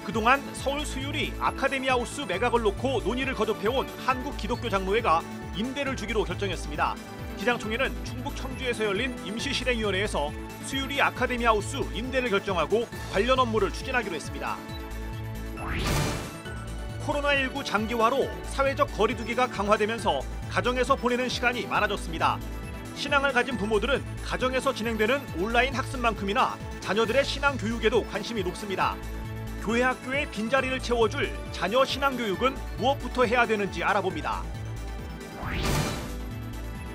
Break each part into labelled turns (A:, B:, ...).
A: 그동안 서울 수유리 아카데미 하우스 매각을 놓고 논의를 거듭해온 한국기독교장로회가 임대를 주기로 결정했습니다. 기장총회는 충북 청주에서 열린 임시실행위원회에서 수유리 아카데미 하우스 임대를 결정하고 관련 업무를 추진하기로 했습니다. 코로나19 장기화로 사회적 거리두기가 강화되면서 가정에서 보내는 시간이 많아졌습니다. 신앙을 가진 부모들은 가정에서 진행되는 온라인 학습만큼이나 자녀들의 신앙 교육에도 관심이 높습니다. 교회 학교의 빈자리를 채워줄 자녀 신앙 교육은 무엇부터 해야 되는지 알아봅니다.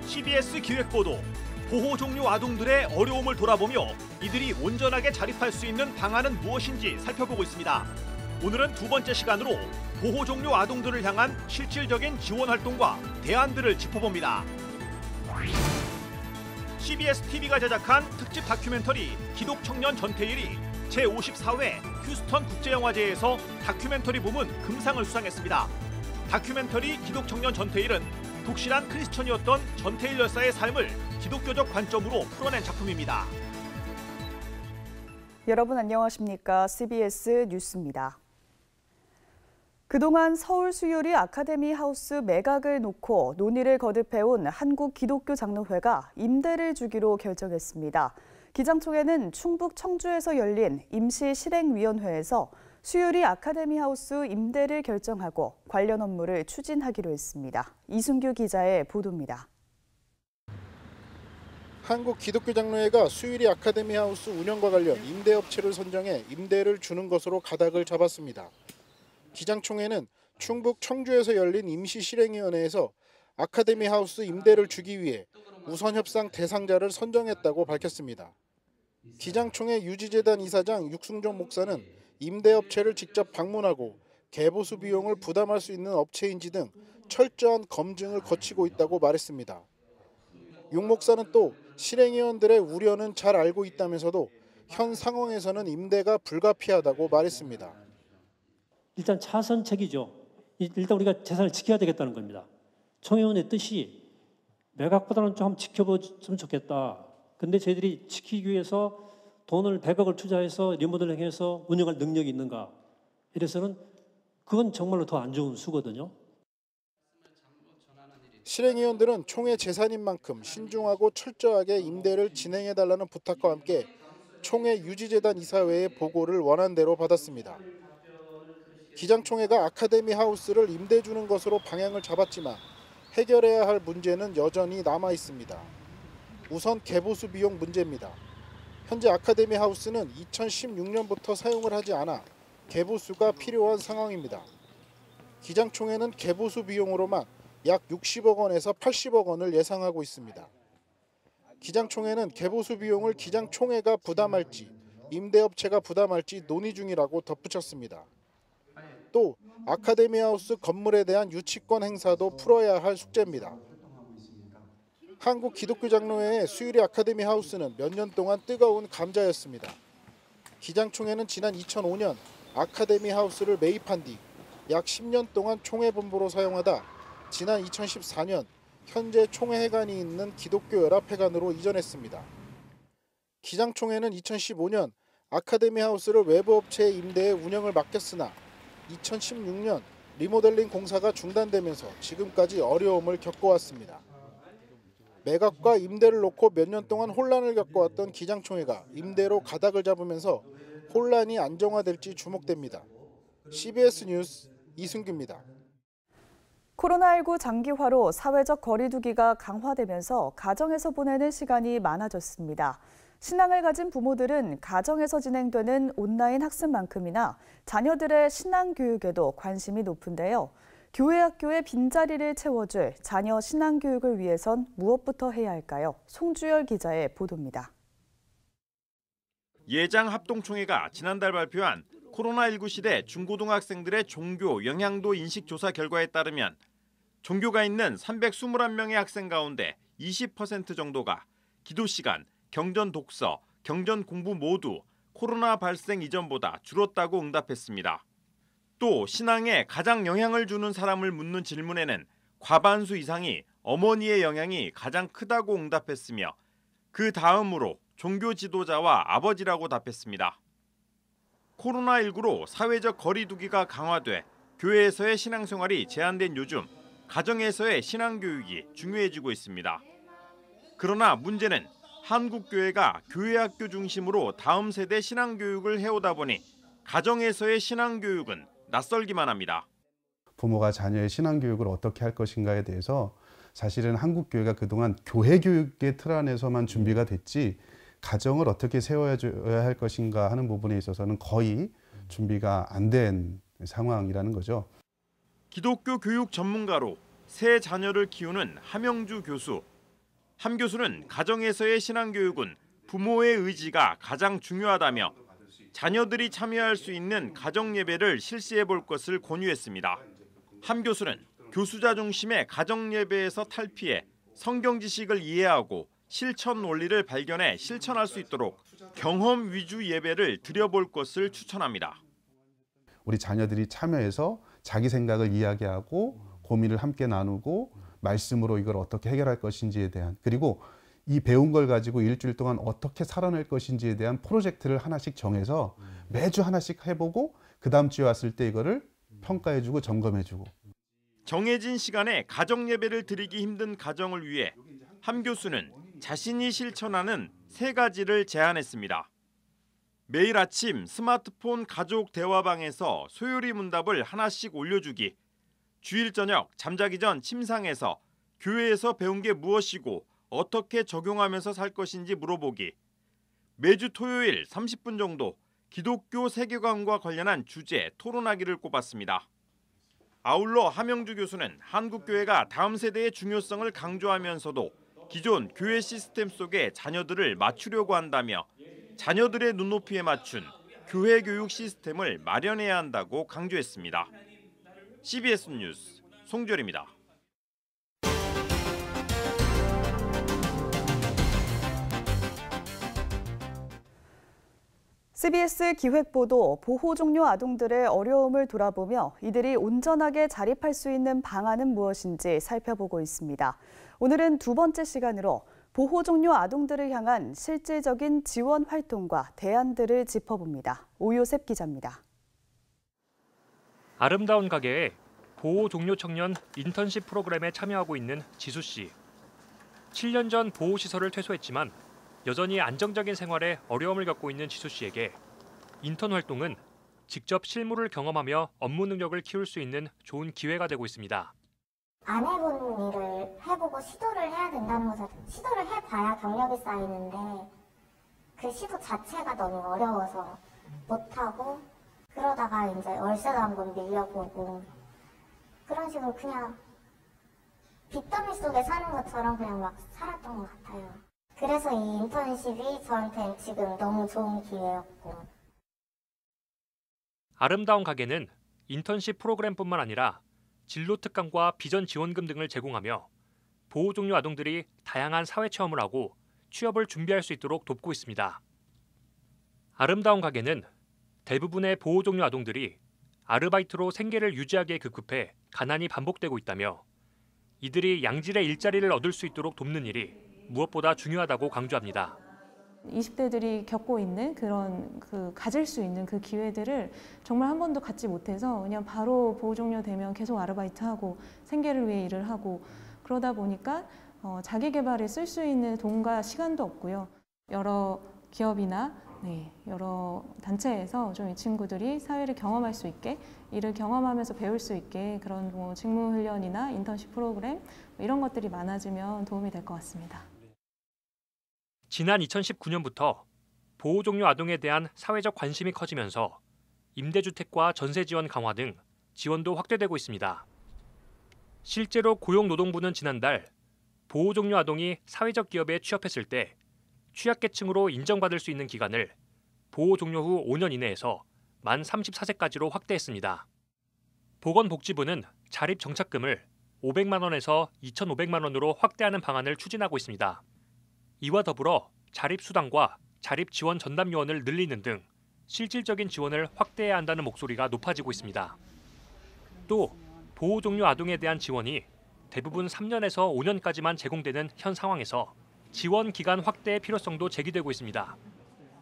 A: CBS 기획보도, 보호 종료 아동들의 어려움을 돌아보며 이들이 온전하게 자립할 수 있는 방안은 무엇인지 살펴보고 있습니다. 오늘은 두 번째 시간으로 보호 종료 아동들을 향한 실질적인 지원 활동과 대안들을 짚어봅니다. CBS TV가 제작한 특집 다큐멘터리 기독청년 전태일이 제54회 휴스턴 국제영화제에서 다큐멘터리 부문 금상을 수상했습니다. 다큐멘터리 기독청년 전태일은 독실한 크리스천이었던 전태일 열사의 삶을 기독교적 관점으로 풀어낸 작품입니다.
B: 여러분 안녕하십니까? CBS 뉴스입니다. 그동안 서울 수유리 아카데미 하우스 매각을 놓고 논의를 거듭해온 한국기독교장로회가 임대를 주기로 결정했습니다. 기장총회는 충북 청주에서 열린 임시실행위원회에서 수유리 아카데미 하우스 임대를 결정하고 관련 업무를 추진하기로 했습니다. 이순규 기자의 보도입니다.
C: 한국기독교장로회가 수유리 아카데미 하우스 운영과 관련 임대업체를 선정해 임대를 주는 것으로 가닥을 잡았습니다. 기장총회는 충북 청주에서 열린 임시실행위원회에서 아카데미 하우스 임대를 주기 위해 우선 협상 대상자를 선정했다고 밝혔습니다. 기장총회 유지재단 이사장 육승종 목사는 임대업체를 직접 방문하고 개보수 비용을 부담할 수 있는 업체인지 등 철저한 검증을 거치고 있다고 말했습니다. 육 목사는 또 실행위원들의 우려는 잘 알고 있다면서도 현 상황에서는 임대가 불가피하다고 말했습니다.
D: 일단 차선책이죠. 일단 우리가 재산을 지켜야 되겠다는 겁니다. 총회원의 뜻이 매각보다는 좀 지켜보면 좋겠다. 근데 저희들이 지키기 위해서 돈을 100억을 투자해서 리모델링해서 운영할 능력이 있는가? 이래서는 그건 정말로 더 안 좋은 수거든요.
C: 실행위원들은 총회 재산인 만큼 신중하고 철저하게 임대를 진행해달라는 부탁과 함께 총회 유지재단 이사회의 보고를 원한 대로 받았습니다. 기장총회가 아카데미 하우스를 임대 주는 것으로 방향을 잡았지만 해결해야 할 문제는 여전히 남아 있습니다. 우선 개보수 비용 문제입니다. 현재 아카데미 하우스는 2016년부터 사용을 하지 않아 개보수가 필요한 상황입니다. 기장총회는 개보수 비용으로만 약 60억 원에서 80억 원을 예상하고 있습니다. 기장총회는 개보수 비용을 기장총회가 부담할지 임대업체가 부담할지 논의 중이라고 덧붙였습니다. 또 아카데미 하우스 건물에 대한 유치권 행사도 풀어야 할 숙제입니다. 한국기독교장로회의 수유리 아카데미 하우스는 몇 년 동안 뜨거운 감자였습니다. 기장총회는 지난 2005년 아카데미 하우스를 매입한 뒤 약 10년 동안 총회본부로 사용하다 지난 2014년 현재 총회회관이 있는 기독교연합회관으로 이전했습니다. 기장총회는 2015년 아카데미 하우스를 외부 업체에 임대해 운영을 맡겼으나 2016년 리모델링 공사가 중단되면서 지금까지 어려움을 겪어왔습니다. 매각과 임대를 놓고 몇 년 동안 혼란을 겪어왔던 기장총회가 임대로 가닥을 잡으면서 혼란이 안정화될지 주목됩니다. CBS 뉴스 이순규입니다.
B: 코로나19 장기화로 사회적 거리두기가 강화되면서 가정에서 보내는 시간이 많아졌습니다. 신앙을 가진 부모들은 가정에서 진행되는 온라인 학습만큼이나 자녀들의 신앙 교육에도 관심이 높은데요. 교회 학교의 빈자리를 채워줄 자녀 신앙 교육을 위해선 무엇부터 해야 할까요? 송주열 기자의 보도입니다.
A: 예장합동총회가 지난달 발표한 코로나19 시대 중고등학생들의 종교 영향도 인식 조사 결과에 따르면 종교가 있는 321명의 학생 가운데 20% 정도가 기도 시간, 경전 독서, 경전 공부 모두 코로나 발생 이전보다 줄었다고 응답했습니다. 또 신앙에 가장 영향을 주는 사람을 묻는 질문에는 과반수 이상이 어머니의 영향이 가장 크다고 응답했으며 그 다음으로 종교 지도자와 아버지라고 답했습니다. 코로나19로 사회적 거리 두기가 강화돼 교회에서의 신앙생활이 제한된 요즘 가정에서의 신앙교육이 중요해지고 있습니다. 그러나 문제는 한국교회가 교회학교 중심으로 다음 세대 신앙교육을 해오다 보니 가정에서의 신앙교육은 낯설기만 합니다.
E: 부모가 자녀의 신앙교육을 어떻게 할 것인가에 대해서 사실은 한국교회가 그동안 교회 교육의 틀 안에서만 준비가 됐지 가정을 어떻게 세워야 할 것인가 하는 부분에 있어서는 거의 준비가 안 된 상황이라는 거죠.
A: 기독교 교육 전문가로 세 자녀를 키우는 함영주 교수. 함 교수는 가정에서의 신앙교육은 부모의 의지가 가장 중요하다며 자녀들이 참여할 수 있는 가정예배를 실시해 볼 것을 권유했습니다. 함 교수는 교수자 중심의 가정예배에서 탈피해 성경 지식을 이해하고 실천 원리를 발견해 실천할 수 있도록 경험 위주 예배를 드려볼 것을 추천합니다.
E: 우리 자녀들이 참여해서 자기 생각을 이야기하고 고민을 함께 나누고 말씀으로 이걸 어떻게 해결할 것인지에 대한, 그리고 이 배운 걸 가지고 일주일 동안 어떻게 살아낼 것인지에 대한 프로젝트를 하나씩 정해서 매주 하나씩 해보고 그 다음 주에 왔을 때 이거를 평가해주고 점검해주고.
A: 정해진 시간에 가정 예배를 드리기 힘든 가정을 위해 함 교수는 자신이 실천하는 세 가지를 제안했습니다. 매일 아침 스마트폰 가족 대화방에서 소요리 문답을 하나씩 올려주기, 주일 저녁 잠자기 전 침상에서 교회에서 배운 게 무엇이고 어떻게 적용하면서 살 것인지 물어보기, 매주 토요일 30분 정도 기독교 세계관과 관련한 주제 토론하기를 꼽았습니다. 아울러 함영주 교수는 한국교회가 다음 세대의 중요성을 강조하면서도 기존 교회 시스템 속에 자녀들을 맞추려고 한다며 자녀들의 눈높이에 맞춘 교회 교육 시스템을 마련해야 한다고 강조했습니다. CBS 뉴스 송절입니다.
B: CBS 기획보도 보호 종료 아동들의 어려움을 돌아보며 이들이 온전하게 자립할 수 있는 방안은 무엇인지 살펴보고 있습니다. 오늘은 두 번째 시간으로 보호 종료 아동들을 향한 실질적인 지원 활동과 대안들을 짚어봅니다. 오요셉 기자입니다.
F: 아름다운 가게에 보호 종료 청년 인턴십 프로그램에 참여하고 있는 지수 씨. 7년 전 보호시설을 퇴소했지만 여전히 안정적인 생활에 어려움을 겪고 있는 지수 씨에게 인턴 활동은 직접 실무를 경험하며 업무 능력을 키울 수 있는 좋은 기회가 되고 있습니다.
G: 안 해본 일을 해보고 시도를 해야 된다는 거죠. 시도를 해봐야 경력이 쌓이는데 그 시도 자체가 너무 어려워서 못하고, 그러다가 이제 월세도 한번 밀려보고 그런 식으로 그냥 빚더미 속에 사는 것처럼 그냥 막 살았던 것 같아요. 그래서 이 인턴십이 저한테는 지금 너무 좋은 기회였고.
F: 아름다운 가게는 인턴십 프로그램뿐만 아니라 진로 특강과 비전 지원금 등을 제공하며 보호 종료 아동들이 다양한 사회 체험을 하고 취업을 준비할 수 있도록 돕고 있습니다. 아름다운 가게는 대부분의 보호 종료 아동들이 아르바이트로 생계를 유지하기에 급급해 가난이 반복되고 있다며 이들이 양질의 일자리를 얻을 수 있도록 돕는 일이 무엇보다 중요하다고 강조합니다.
H: 20대들이 겪고 있는 가질 수 있는 그 기회들을 정말 한 번도 갖지 못해서 그냥 바로 보호 종료되면 계속 아르바이트하고 생계를 위해 일을 하고 그러다 보니까 자기 개발에 쓸 수 있는 돈과 시간도 없고요. 여러 기업이나 여러 단체에서 좀 이 친구들이 사회를 경험할 수 있게, 일을 경험하면서 배울 수 있게 그런 직무 훈련이나 인턴십 프로그램 이런 것들이 많아지면 도움이 될 것 같습니다.
F: 지난 2019년부터 보호 종료 아동에 대한 사회적 관심이 커지면서 임대주택과 전세 지원 강화 등 지원도 확대되고 있습니다. 실제로 고용노동부는 지난달 보호 종료 아동이 사회적 기업에 취업했을 때 취약계층으로 인정받을 수 있는 기간을 보호 종료 후 5년 이내에서 만 34세까지로 확대했습니다. 보건복지부는 자립정착금을 500만 원에서 2,500만 원으로 확대하는 방안을 추진하고 있습니다. 이와 더불어 자립수당과 자립지원 전담 요원을 늘리는 등 실질적인 지원을 확대해야 한다는 목소리가 높아지고 있습니다. 또 보호 종료 아동에 대한 지원이 대부분 3년에서 5년까지만 제공되는 현 상황에서 지원 기간 확대의 필요성도 제기되고 있습니다.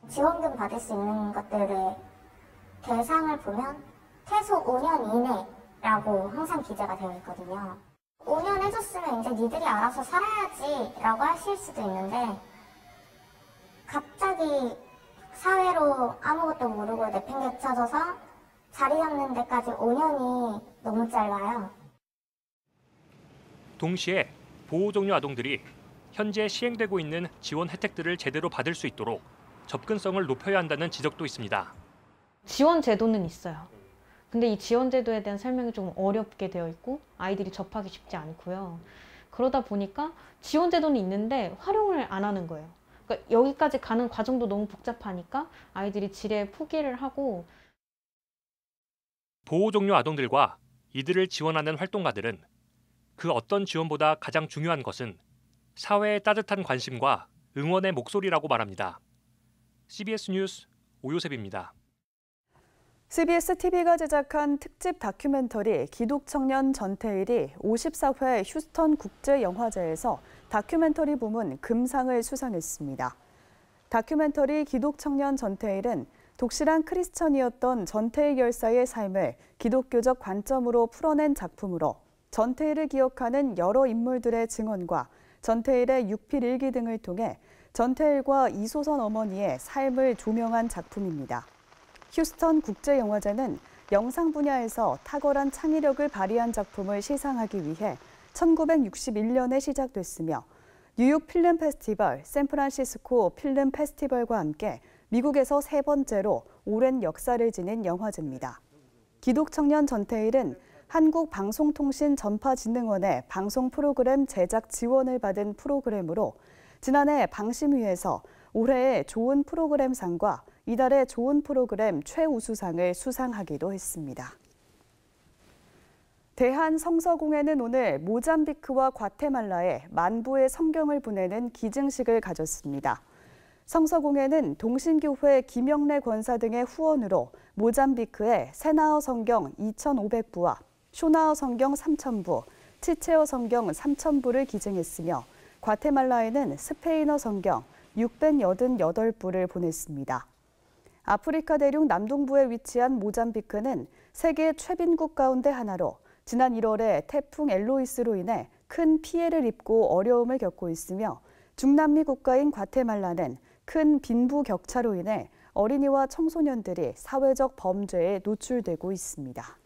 G: 지원금 받을 수 있는 것들을 대상을 보면 최소 5년 이내라고 항상 기재가 되어 있거든요. 5년 해줬으면 이제 니들이 알아서 살아야지 라고 하실 수도 있는데 갑자기 사회로 아무것도 모르고 내팽개쳐져서 자리 잡는 데까지 5년이 너무 짧아요.
F: 동시에 보호종료 아동들이 현재 시행되고 있는 지원 혜택들을 제대로 받을 수 있도록 접근성을 높여야 한다는 지적도 있습니다.
I: 지원 제도는 있어요. 근데 이 지원 제도에 대한 설명이 좀 어렵게 되어 있고 아이들이 접하기 쉽지 않고요. 그러다 보니까 지원 제도는 있는데 활용을 안 하는 거예요. 그러니까 여기까지 가는 과정도 너무 복잡하니까 아이들이 지레 포기를 하고.
F: 보호종료 아동들과 이들을 지원하는 활동가들은 그 어떤 지원보다 가장 중요한 것은 사회의 따뜻한 관심과 응원의 목소리라고 말합니다. CBS 뉴스 오요셉입니다.
B: CBS TV가 제작한 특집 다큐멘터리 기독청년 전태일이 54회 휴스턴 국제영화제에서 다큐멘터리 부문 금상을 수상했습니다. 다큐멘터리 기독청년 전태일은 독실한 크리스천이었던 전태일 열사의 삶을 기독교적 관점으로 풀어낸 작품으로 전태일을 기억하는 여러 인물들의 증언과 전태일의 육필일기 등을 통해 전태일과 이소선 어머니의 삶을 조명한 작품입니다. 휴스턴 국제영화제는 영상 분야에서 탁월한 창의력을 발휘한 작품을 시상하기 위해 1961년에 시작됐으며 뉴욕 필름 페스티벌, 샌프란시스코 필름 페스티벌과 함께 미국에서 세 번째로 오랜 역사를 지닌 영화제입니다. 기독청년 전태일은 한국방송통신전파진흥원의 방송 프로그램 제작 지원을 받은 프로그램으로 지난해 방심위에서 올해의 좋은 프로그램상과 이달의 좋은 프로그램 최우수상을 수상하기도 했습니다. 대한성서공회는 오늘 모잠비크와 과테말라에 만부의 성경을 보내는 기증식을 가졌습니다. 성서공회는 동신교회 김영래 권사 등의 후원으로 모잠비크에 세나어 성경 2,500부와 쇼나어 성경 3,000부, 치체어 성경 3,000부를 기증했으며 과테말라에는 스페인어 성경 688부를 보냈습니다. 아프리카 대륙 남동부에 위치한 모잠비크는 세계 최빈국 가운데 하나로 지난 1월에 태풍 엘로이스로 인해 큰 피해를 입고 어려움을 겪고 있으며 중남미 국가인 과테말라는 큰 빈부 격차로 인해 어린이와 청소년들이 사회적 범죄에 노출되고 있습니다.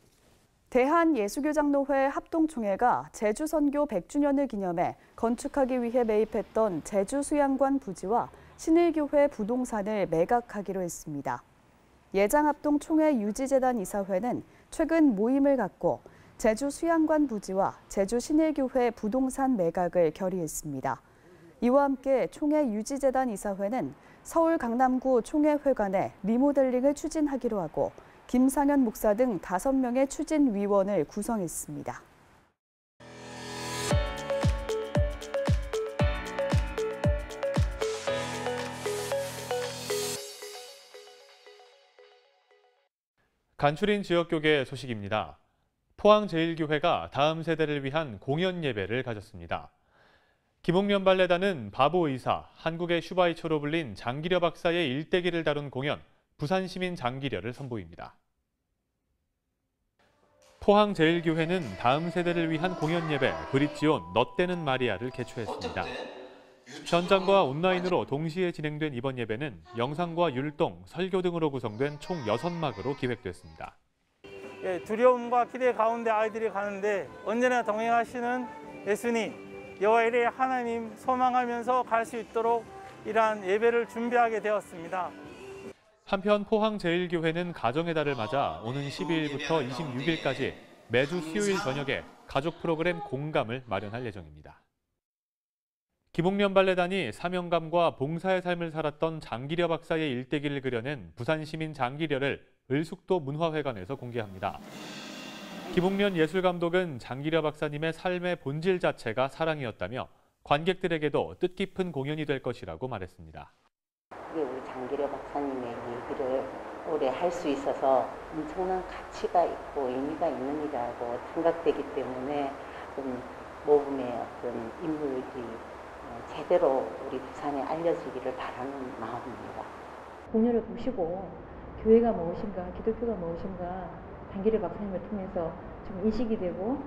B: 대한예수교장로회 합동총회가 제주선교 100주년을 기념해 건축하기 위해 매입했던 제주수양관 부지와 신일교회 부동산을 매각하기로 했습니다. 예장합동총회 유지재단 이사회는 최근 모임을 갖고 제주수양관 부지와 제주신일교회 부동산 매각을 결의했습니다. 이와 함께 총회 유지재단 이사회는 서울 강남구 총회회관에 리모델링을 추진하기로 하고 김상현 목사 등 5명의 추진위원을 구성했습니다.
J: 간추린 지역교계 소식입니다. 포항제일교회가 다음 세대를 위한 공연 예배를 가졌습니다. 김홍련 발레단은 바보의사, 한국의 슈바이처로 불린 장기려 박사의 일대기를 다룬 공연, 부산시민 장기려를 선보입니다. 포항제일교회는 다음 세대를 위한 공연 예배 브릿지온 너 때는 마리아를 개최했습니다. 현장과 온라인으로 동시에 진행된 이번 예배는 영상과 율동, 설교 등으로 구성된 총 6막으로 기획됐습니다.
K: 두려움과 기대 가운데 아이들이 가는데 언제나 동행하시는 예수님, 여호와 이레 하나님 소망하면서 갈 수 있도록 이러한 예배를 준비하게 되었습니다.
J: 한편 포항제일교회는 가정의 달을 맞아 오는 12일부터 26일까지 매주 수요일 저녁에 가족 프로그램 공감을 마련할 예정입니다. 김홍련 발레단이 사명감과 봉사의 삶을 살았던 장기려 박사의 일대기를 그려낸 부산시민 장기려를 을숙도 문화회관에서 공개합니다. 김홍련 예술감독은 장기려 박사님의 삶의 본질 자체가 사랑이었다며 관객들에게도 뜻깊은 공연이 될 것이라고 말했습니다.
L: 우리 장기려 박사님의 얘기를 오래 할 수 있어서 엄청난 가치가 있고 의미가 있는 일이라고 생각되기 때문에 좀 모범의 어떤 인물들이 제대로 우리 부산에 알려지기를 바라는 마음입니다.
I: 공연을 보시고
M: 교회가 무엇인가, 기독교가 무엇인가 단기래 박사님을 통해서 좀 인식이 되고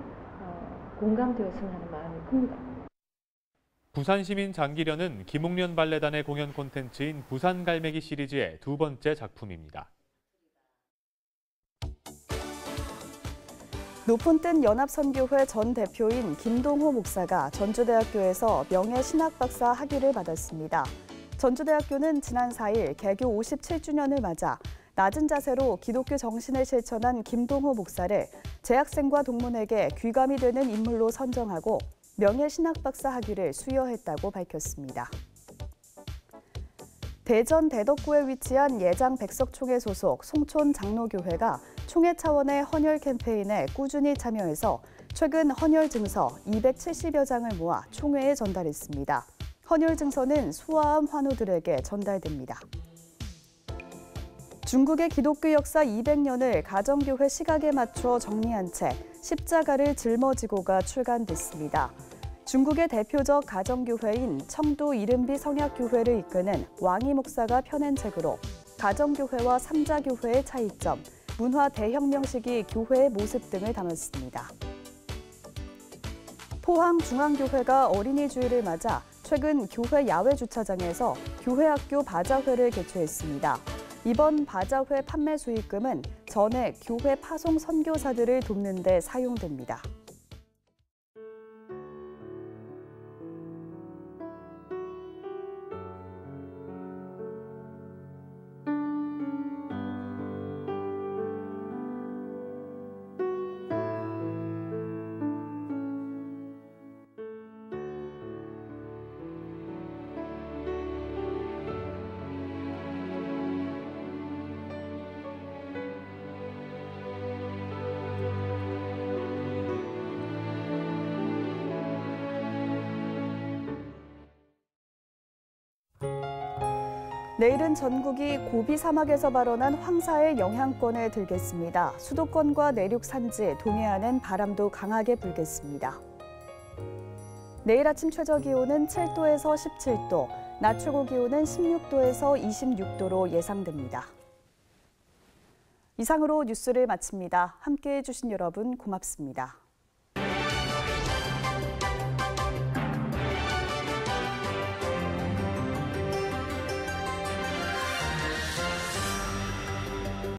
M: 공감되었으면 하는 마음이 큽니다.
J: 부산시민 장기련은 김웅련 발레단의 공연 콘텐츠인 부산갈매기 시리즈의 두 번째 작품입니다.
B: 높은 뜻 연합선교회 전 대표인 김동호 목사가 전주대학교에서 명예신학박사 학위를 받았습니다. 전주대학교는 지난 4일 개교 57주년을 맞아 낮은 자세로 기독교 정신을 실천한 김동호 목사를 재학생과 동문에게 귀감이 되는 인물로 선정하고 명예신학박사 학위를 수여했다고 밝혔습니다. 대전 대덕구에 위치한 예장 백석총회 소속 송촌 장로교회가 총회 차원의 헌혈 캠페인에 꾸준히 참여해서 최근 헌혈 증서 270여 장을 모아 총회에 전달했습니다. 헌혈 증서는 수아암 환우들에게 전달됩니다. 중국의 기독교 역사 200년을 가정교회 시각에 맞춰 정리한 채 십자가를 짊어지고가 출간됐습니다. 중국의 대표적 가정교회인 청도 이른비 성약교회를 이끄는 왕이 목사가 펴낸 책으로 가정교회와 삼자교회의 차이점, 문화 대혁명 시기 교회의 모습 등을 담았습니다. 포항중앙교회가 어린이 주일을 맞아 최근 교회 야외 주차장에서 교회학교 바자회를 개최했습니다. 이번 바자회 판매 수익금은 전액 교회 파송 선교사들을 돕는 데 사용됩니다. 내일은 전국이 고비 사막에서 발원한 황사의 영향권에 들겠습니다. 수도권과 내륙 산지, 동해안은 바람도 강하게 불겠습니다. 내일 아침 최저 기온은 7도에서 17도, 낮 최고 기온은 16도에서 26도로 예상됩니다. 이상으로 뉴스를 마칩니다. 함께해 주신 여러분 고맙습니다.